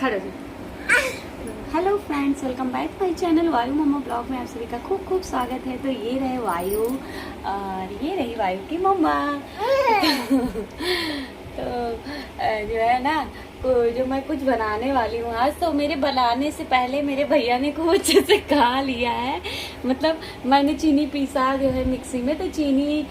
खड़े हो। Hello friends, welcome back my channel वायु मम्मा ब्लॉग में आप सभी का खूब खूब स्वागत है। तो ये रहे वायु और ये रही वायु की मम्मा। तो जो है ना, जो मैं कुछ बनाने वाली हूँ आज, तो मेरे बनाने से पहले मेरे भैया ने खूब अच्छे से खा लिया है। मतलब मैंने चीनी पीसा जो है मिक्सी में, तो चीनी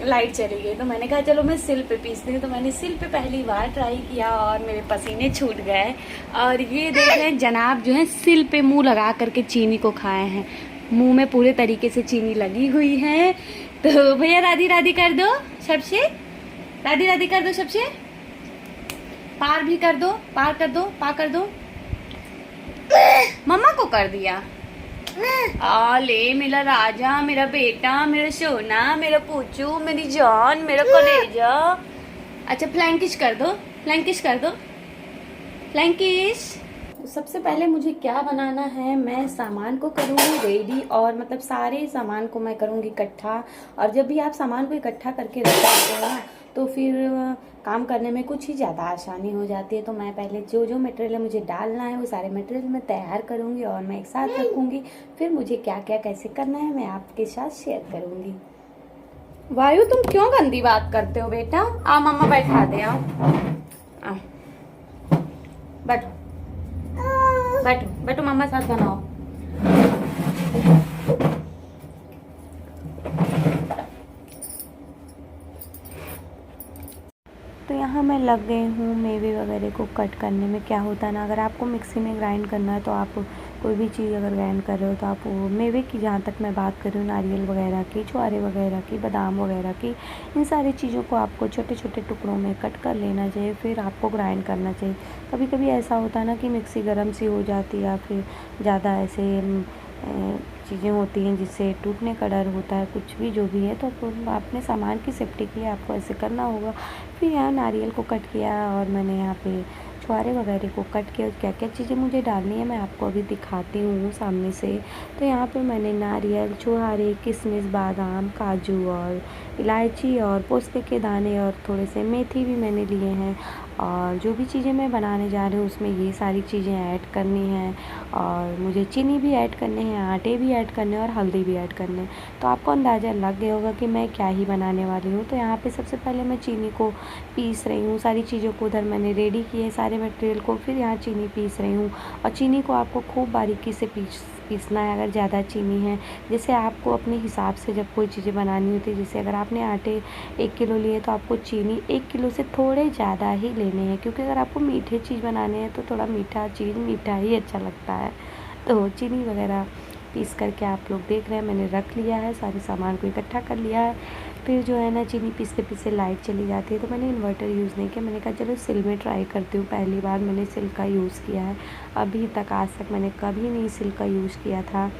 लाइट चली गई, तो मैंने कहा चलो मैं सिल पे पीसती हूँ। तो मैंने सिल पे पहली बार ट्राई किया और मेरे पसीने छूट गए। और ये देख रहे हैं जनाब जो है सिल पे मुंह लगा करके चीनी को खाए हैं। मुंह में पूरे तरीके से चीनी लगी हुई है। तो भैया राधी राधी कर दो सबसे, राधी राधी कर दो सबसे, पार भी कर दो, पार कर दो, पार कर दो। मम्मा को कर दिया। ले मेरा राजा, मेरा बेटा, मेरा सोना, मेरा पूछू, मेरी जान, मेरा कलेजा। अच्छा फ्लैंकिश कर दो, फ्लैंकिश कर दो, फ्लैंकिश। सबसे पहले मुझे क्या बनाना है, मैं सामान को करूँगी रेडी, और मतलब सारे सामान को मैं करूँगी इकट्ठा। और जब भी आप सामान को इकट्ठा करके रख देते हो ना, तो फिर काम करने में कुछ ही ज़्यादा आसानी हो जाती है। तो मैं पहले जो जो मटेरियल मुझे डालना है वो सारे मटेरियल मैं तैयार करूँगी और मैं एक साथ रखूँगी। फिर मुझे क्या क्या कैसे करना है मैं आपके साथ शेयर करूँगी। वायु तुम क्यों गंदी बात करते हो बेटा? आ मम्मा बैठा दे, आओ बैठो बैठो बैठो, मम्मा साथ बनाओ। तो यहाँ मैं लग गई हूँ मेवे वगैरह को कट करने में। क्या होता है ना, अगर आपको मिक्सी में ग्राइंड करना है तो आप कोई भी चीज़ अगर ग्राइंड कर रहे हो तो आप वो मेवे की, जहाँ तक मैं बात कर रही हूँ, नारियल वगैरह की, छुआरे वगैरह की, बादाम वगैरह की, इन सारी चीज़ों को आपको छोटे छोटे टुकड़ों में कट कर लेना चाहिए, फिर आपको ग्राइंड करना चाहिए। कभी कभी ऐसा होता है ना कि मिक्सी गर्म सी हो जाती है या फिर ज़्यादा ऐसे चीज़ें होती हैं जिससे टूटने का डर होता है, कुछ भी जो भी है, तो अपने सामान की सेफ्टी के लिए आपको ऐसे करना होगा। फिर यहाँ नारियल को कट किया और मैंने यहाँ पे छुआरे वगैरह को कट किया। क्या क्या चीज़ें मुझे डालनी है मैं आपको अभी दिखाती हूँ सामने से। तो यहाँ पे मैंने नारियल, छुआरे, किशमिश, बादाम, काजू और इलायची और पोस्ते के दाने और थोड़े से मेथी भी मैंने लिए हैं। और जो भी चीज़ें मैं बनाने जा रही हूँ उसमें ये सारी चीज़ें ऐड करनी हैं, और मुझे चीनी भी ऐड करने हैं, आटे भी ऐड करने हैं और हल्दी भी ऐड करने हैं। तो आपको अंदाज़ा लग गया होगा कि मैं क्या ही बनाने वाली हूँ। तो यहाँ पे सबसे पहले मैं चीनी को पीस रही हूँ। सारी चीज़ों को उधर मैंने रेडी किए, सारे मटेरियल को, फिर यहाँ चीनी पीस रही हूँ। और चीनी को आपको खूब बारीकी से पीसना है अगर ज़्यादा चीनी है। जैसे आपको अपने हिसाब से जब कोई चीज़ें बनानी होती है, जैसे अगर आपने आटे 1 किलो लिए तो आपको चीनी 1 किलो से थोड़े ज़्यादा ही लेने हैं, क्योंकि अगर आपको मीठे चीज़ बनाने हैं तो थोड़ा मीठा चीज़ मीठा ही अच्छा लगता है। तो चीनी वगैरह पीस करके आप लोग देख रहे हैं मैंने रख लिया है, सारे सामान को इकट्ठा कर लिया है। फिर जो है ना, चीनी पीसते पीसते लाइट चली जाती है, तो मैंने इन्वर्टर यूज़ नहीं किया। मैंने कहा चलो सिल में ट्राई करती हूँ, पहली बार मैंने सिल का यूज़ किया है। अभी तक आज तक मैंने कभी नहीं सिल का यूज़ किया था।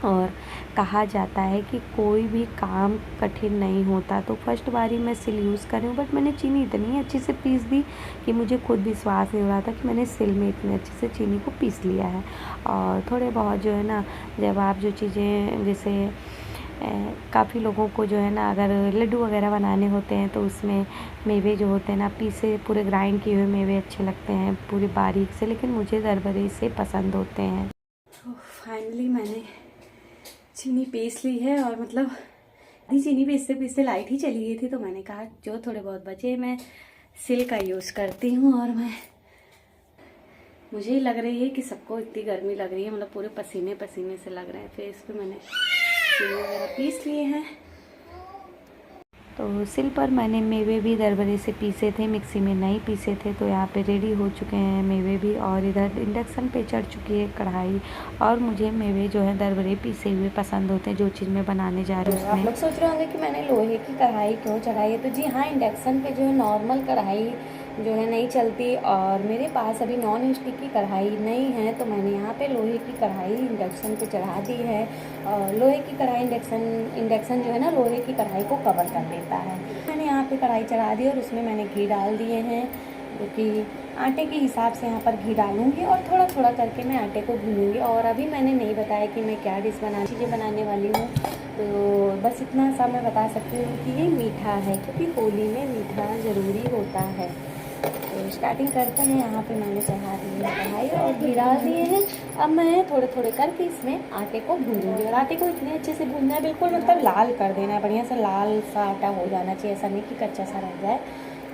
और कहा जाता है कि कोई भी काम कठिन नहीं होता, तो फर्स्ट बारी मैं सिल यूज़ कर रही हूँ। बट मैंने चीनी इतनी अच्छे से पीस दी कि मुझे खुद विश्वास नहीं हो रहा था कि मैंने सिल में इतने अच्छे से चीनी को पीस लिया है। और थोड़े बहुत जो है ना, जब आप जो चीज़ें जैसे काफ़ी लोगों को जो है ना, अगर लड्डू वगैरह बनाने होते हैं तो उसमें मेवे जो होते हैं ना, पीसे पूरे ग्राइंड किए हुए मेवे अच्छे लगते हैं पूरे बारीक से, लेकिन मुझे दरबरे से पसंद होते हैं। तो फाइनली मैंने चीनी पीस ली है, और मतलब आधी चीनी पीसते पीसते लाइट ही चली गई थी, तो मैंने कहा जो थोड़े बहुत बचे मैं सिल का यूज़ करती हूँ। और मुझे ही लग रही है कि सबको इतनी गर्मी लग रही है, मतलब पूरे पसीने पसीने से लग रहे हैं फेस पे। मैंने चीनी वगैरह पीस लिए हैं। तो सिल पर मैंने मेवे भी दरबरे से पीसे थे, मिक्सी में नहीं पीसे थे। तो यहाँ पे रेडी हो चुके हैं मेवे भी, और इधर इंडक्शन पे चढ़ चुकी है कढ़ाई। और मुझे मेवे जो है दरबरे पीसे हुए पसंद होते हैं, जो चीज़ मैं बनाने जा रही हूँ उसमें। आप लोग सोच रहे होंगे कि मैंने लोहे की कढ़ाई क्यों चढ़ाई है, तो जी हाँ, इंडक्शन पे जो है नॉर्मल कढ़ाई जो है नहीं चलती, और मेरे पास अभी नॉन स्टिक की कढ़ाई नहीं है, तो मैंने यहाँ पे लोहे की कढ़ाई इंडक्शन पे चढ़ा दी है। और लोहे की कढ़ाई इंडक्शन जो है ना, लोहे की कढ़ाई को कवर कर देता है। मैंने यहाँ पे कढ़ाई चढ़ा दी और उसमें मैंने घी डाल दिए हैं, क्योंकि आटे के हिसाब से यहाँ पर घी डालूंगी और थोड़ा थोड़ा करके मैं आटे को भूनूंगी। और अभी मैंने नहीं बताया कि मैं क्या डिश चीज़ें बनाने वाली हूँ, तो बस इतना सा मैं बता सकती हूँ कि ये मीठा है, क्योंकि होली में मीठा ज़रूरी होता है। तो स्टार्टिंग करते हैं। यहाँ पे मैंने चढ़ा दी है कढ़ाई और घी डाल दिए हैं। अब मैं थोड़े थोड़े करके इसमें आटे को भूनूंगी और आटे को इतने अच्छे से भूनना है, बिल्कुल मतलब लाल कर देना है, बढ़िया से लाल सा आटा हो जाना चाहिए, ऐसा नहीं कि कच्चा सा रह जाए।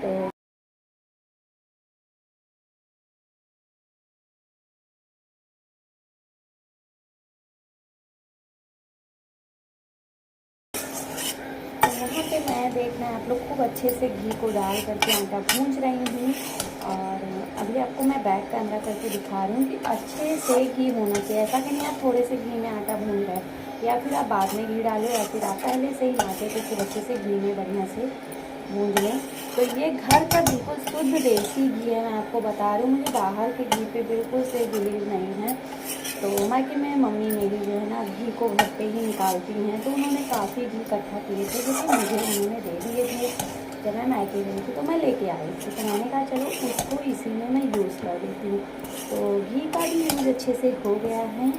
तो यहाँ पे मैं देखना है आप लोग खूब अच्छे से घी को डाल करके आटा भूंज रही हूँ। और अभी आपको मैं बैक कैमरा करके दिखा रही हूँ कि अच्छे से घी होना चाहिए, ऐसा कि नहीं आप थोड़े से घी में आटा भून रहे या फिर आप बाद में घी डालो या फिर आप पहले से ही आटे को खूब अच्छे से घी में बढ़िया से भून लें। तो ये घर का बिल्कुल शुद्ध देसी घी है, मैं आपको बता रही हूँ। मुझे बाहर के घी पे बिल्कुल से बिलीव नहीं है। तो मायके में मम्मी मेरी जो है ना घी को घर पे ही निकालती हैं, तो उन्होंने काफ़ी घी इकट्ठा किए थे, जो कि मुझे उन्होंने दे दिए थे जब मैं मायके गई थी, तो मैं लेके आई थी। तो मैंने कहा चलो उसको इसी में मैं यूज़ कर देती हूँ। तो घी का भी यूज़ अच्छे से हो गया है।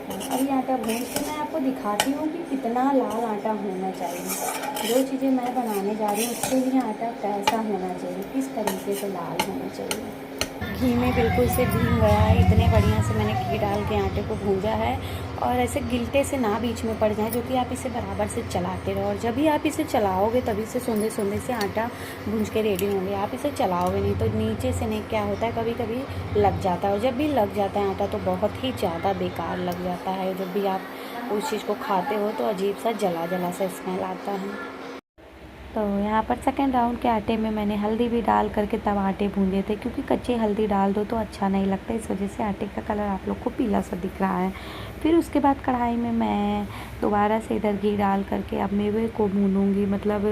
अभी आटा भून के मैं आपको दिखाती हूँ कि कितना लाल आटा होना चाहिए। जो चीज़ें मैं बनाने जा रही हूँ उसके लिए आटा कैसा होना चाहिए, किस तरीके से लाल होना चाहिए। घी में बिल्कुल से भून गया है, इतने बढ़िया से मैंने घी डाल के आटे को भूंजा है। और ऐसे गिलटे से ना बीच में पड़ जाए, जो कि आप इसे बराबर से चलाते रहो। और जब भी आप इसे चलाओगे तभी से सोंधे सोंधे से आटा भूंज के रेडी होंगे। आप इसे चलाओगे नहीं तो नीचे से नहीं, क्या होता है कभी कभी लग जाता है, और जब भी लग जाता है आटा तो बहुत ही ज़्यादा बेकार लग जाता है। जब भी आप उस चीज़ को खाते हो तो अजीब सा जला जला सा स्मेल आता है। तो यहाँ पर सेकेंड राउंड के आटे में मैंने हल्दी भी डाल करके तब आटे भूंजे थे, क्योंकि कच्चे हल्दी डाल दो तो अच्छा नहीं लगता, इस वजह से आटे का कलर आप लोग को पीला सा दिख रहा है। फिर उसके बाद कढ़ाई में मैं दोबारा से इधर घी डाल करके अब मेवे को भूनूंगी। मतलब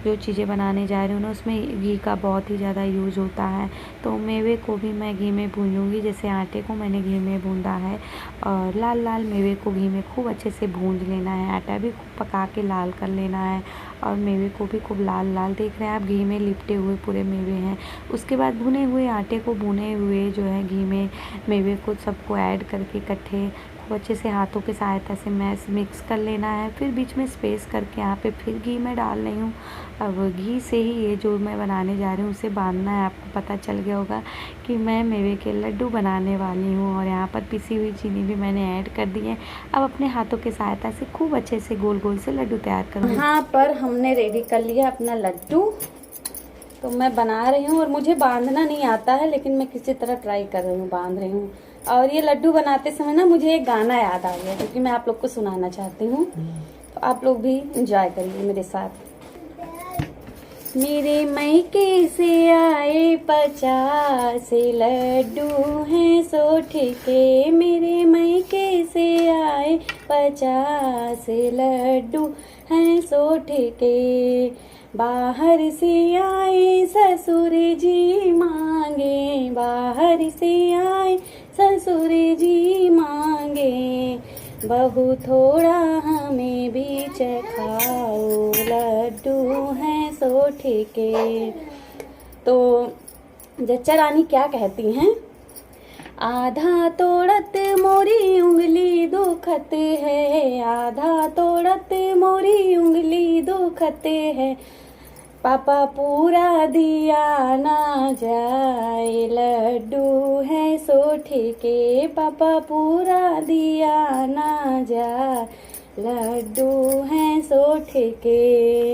जो चीज़ें बनाने जा रही हूँ ना उसमें घी का बहुत ही ज़्यादा यूज़ होता है, तो मेवे को भी मैं घी में भूनूंगी। जैसे आटे को मैंने घी में भूना है और लाल लाल मेवे को घी में खूब अच्छे से भून लेना है। आटा भी खूब पका के लाल कर लेना है और मेवे को भी खूब लाल लाल, देख रहे हैं आप घी में लिपटे हुए पूरे मेवे हैं। उसके बाद भुने हुए आटे को भुने हुए जो है घी में मेवे को सबको ऐड करके इकट्ठे खूब अच्छे से हाथों की सहायता से मैश मिक्स कर लेना है। फिर बीच में स्पेस करके यहाँ पे फिर घी में डाल रही हूँ। अब घी से ही ये जो मैं बनाने जा रही हूँ उसे बांधना है। आपको पता चल गया होगा कि मैं मेवे के लड्डू बनाने वाली हूँ। और यहाँ पर पिसी हुई चीनी भी मैंने ऐड कर दी है। अब अपने हाथों की सहायता से खूब अच्छे से गोल गोल से लड्डू तैयार करूँगी। यहाँ पर हमने रेडी कर लिया अपना लड्डू, तो मैं बना रही हूँ। और मुझे बांधना नहीं आता है, लेकिन मैं किसी तरह ट्राई कर रही हूँ, बांध रही हूँ। और ये लड्डू बनाते समय ना मुझे एक गाना याद आ गया, क्योंकि मैं आप लोग को सुनाना चाहती हूँ, तो आप लोग भी एंजॉय करिए मेरे साथ। मेरे मैके से आए 50 लड्डू हैं 100 के। मेरे मैके से आए 50 लड्डू हैं 100 के। बाहर से आए ससुर जी मांगे, बाहर से आए ससुर जी मांगे। बहू थोड़ा हमें भी चखाओ, लड्डू हैं 100 के। तो जच्चा रानी क्या कहती हैं? आधा तोड़त मोरी उंगली दुखत है, आधा तोड़त मोरी उंगली दुखत है। पापा पूरा दिया ना जाए, लड्डू है 100 के। पापा पूरा दिया ना जाए, लड्डू है 100 के।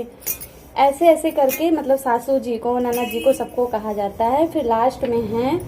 ऐसे ऐसे करके मतलब सासू जी को, नाना जी को, सबको कहा जाता है। फिर लास्ट में है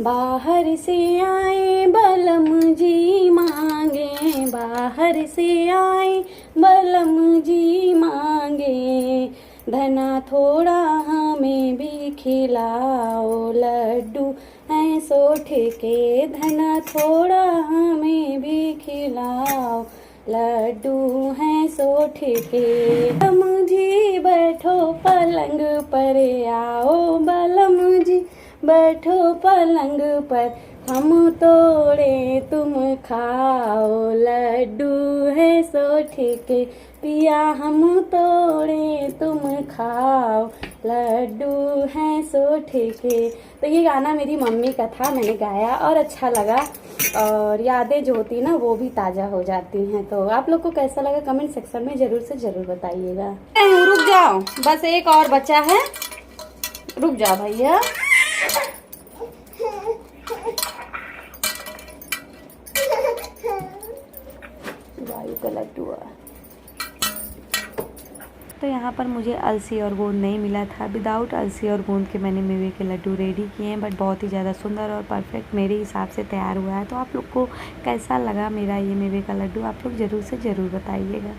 बाहर से आए बलम जी मांगे, बाहर से आए बलम जी मांगे। धना थोड़ा हमें भी खिलाओ, लड्डू हैं 100 के। धना थोड़ा हमें भी खिलाओ, लड्डू हैं 100 के। बलम जी बैठो पलंग पर आओ, बलम जी बैठो पलंग पर। हम तोड़े तुम खाओ, लड्डू है 100 के। पिया हम तोड़े तुम खाओ, लड्डू है 100 के। तो ये गाना मेरी मम्मी का था, मैंने गाया और अच्छा लगा। और यादें जो होती ना वो भी ताज़ा हो जाती हैं। तो आप लोग को कैसा लगा कमेंट सेक्शन में ज़रूर से ज़रूर बताइएगा। रुक जाओ, बस एक और बचा है, रुक जा भैया। वायु का लड्डू है। तो यहाँ पर मुझे अलसी और गोंद नहीं मिला था। विदाउट अलसी और गोंद के मैंने मेवे के लड्डू रेडी किए हैं, बट बहुत ही ज़्यादा सुंदर और परफेक्ट मेरे हिसाब से तैयार हुआ है। तो आप लोग को कैसा लगा मेरा ये मेवे का लड्डू, आप लोग ज़रूर से ज़रूर बताइएगा।